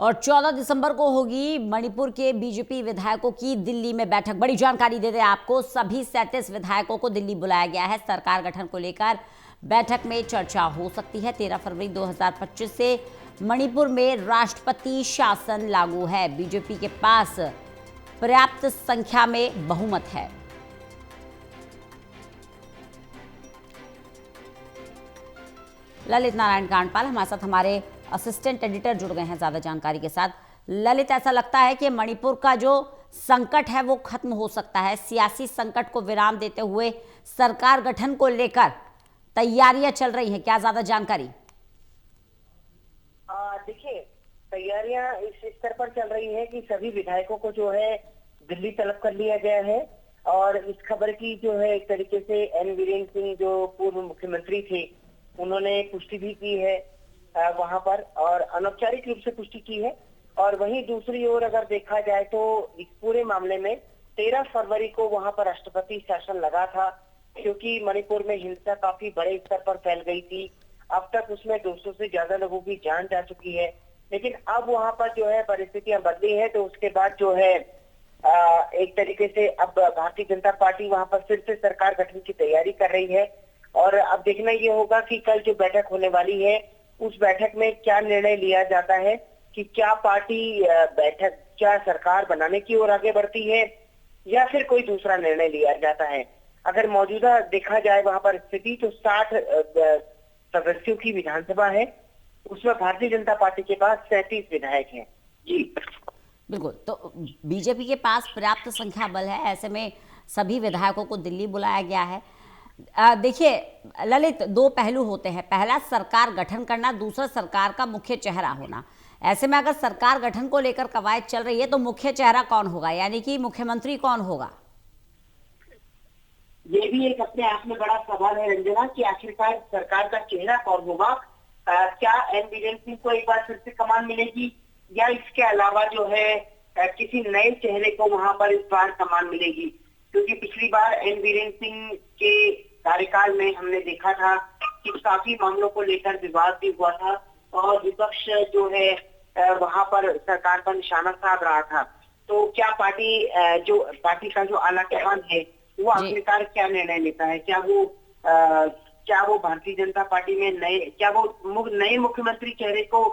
और 14 दिसंबर को होगी मणिपुर के बीजेपी विधायकों की दिल्ली में बैठक। बड़ी जानकारी दे दें आपको, सभी 37 विधायकों को दिल्ली बुलाया गया है। सरकार गठन को लेकर बैठक में चर्चा हो सकती है। 13 फरवरी 2025 से मणिपुर में राष्ट्रपति शासन लागू है। बीजेपी के पास पर्याप्त संख्या में बहुमत है। ललित नारायण कांडपाल हमारे साथ, हमारे असिस्टेंट एडिटर जुड़ गए हैं ज्यादा जानकारी के साथ। ललित, ऐसा लगता है कि मणिपुर का जो संकट है वो खत्म हो सकता है। सियासी संकट को विराम देते हुए सरकार गठन को लेकर तैयारियां चल रही हैं, क्या ज्यादा जानकारी? देखिए, तैयारियां इस स्तर पर चल रही है कि सभी विधायकों को जो है दिल्ली तलब कर लिया गया है। और इस खबर की जो है एक तरीके से एन वीरेंद्र सिंह जो पूर्व मुख्यमंत्री थे उन्होंने पुष्टि भी की है वहां पर, और अनौपचारिक रूप से पुष्टि की है। और वहीं दूसरी ओर अगर देखा जाए तो इस पूरे मामले में 13 फरवरी को वहां पर राष्ट्रपति शासन लगा था, क्योंकि मणिपुर में हिंसा काफी बड़े स्तर पर फैल गई थी। अब तक उसमें 200 से ज्यादा लोगों की जान जा चुकी है। लेकिन अब वहां पर जो है परिस्थितियां बदली है, तो उसके बाद जो है एक तरीके से अब भारतीय जनता पार्टी वहां पर फिर से सरकार गठन की तैयारी कर रही है। और अब देखना ये होगा कि कल जो बैठक होने वाली है उस बैठक में क्या निर्णय लिया जाता है, कि क्या पार्टी क्या सरकार बनाने की ओर आगे बढ़ती है या फिर कोई दूसरा निर्णय लिया जाता है। अगर मौजूदा देखा जाए वहां पर स्थिति, तो 60 सदस्यों की विधानसभा है, उसमें भारतीय जनता पार्टी के पास 37 विधायक हैं। जी बिल्कुल, तो बीजेपी के पास पर्याप्त संख्या बल है, ऐसे में सभी विधायकों को दिल्ली बुलाया गया है। देखिए ललित, दो पहलू होते हैं, पहला सरकार गठन करना, दूसरा सरकार का मुख्य चेहरा होना। ऐसे में अगर सरकार गठन को लेकर कवायद चल रही है तो मुख्य चेहरा कौन होगा, यानी कि मुख्यमंत्री कौन होगा? ये भी एक अपने आप में बड़ा सवाल है रंजना, कि आखिरकार सरकार का चेहरा कौन होगा। क्या एन वीरेंद्र सिंह को एक बार फिर से कमान मिलेगी, या इसके अलावा जो है किसी नए चेहरे को वहां पर इस बार कमान मिलेगी? क्योंकि पिछली बार एन वीरेंद्र सिंह के कार्यकाल में हमने देखा था कि काफी मामलों को लेकर विवाद भी हुआ था, और विपक्ष जो है वहां पर सरकार पर निशाना साध रहा था। तो क्या पार्टी का जो आला कमान है वो आखिरकार क्या निर्णय लेता है? क्या वो भारतीय जनता पार्टी में नए मुख्यमंत्री चेहरे को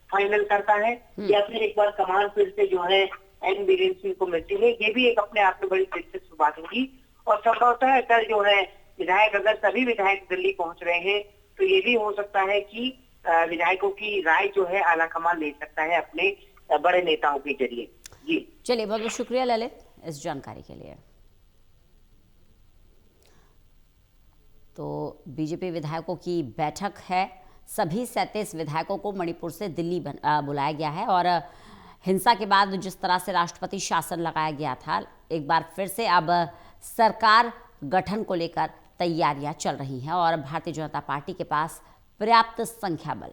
फाइनल करता है, या फिर एक बार कमान फिर से जो है एन वीरेंद्र सिंह को मिलती है? ये भी एक अपने आप में बड़ी दिलचस्प बात होगी। और संभवतः कल जो है अगर सभी विधायक दिल्ली पहुंच रहे हैं तो ये भी हो सकता है कि विधायकों की राय जो है आला कमान ले सकता है अपने बड़े नेताओं के जरिए। जी चलिए, बहुत बहुत शुक्रिया ललित इस जानकारी के लिए। तो बीजेपी विधायकों की बैठक है, सभी 37 विधायकों को मणिपुर से दिल्ली बुलाया गया है। और हिंसा के बाद जिस तरह से राष्ट्रपति शासन लगाया गया था, एक बार फिर से अब सरकार गठन को लेकर तैयारियां चल रही हैं और भारतीय जनता पार्टी के पास पर्याप्त संख्या बल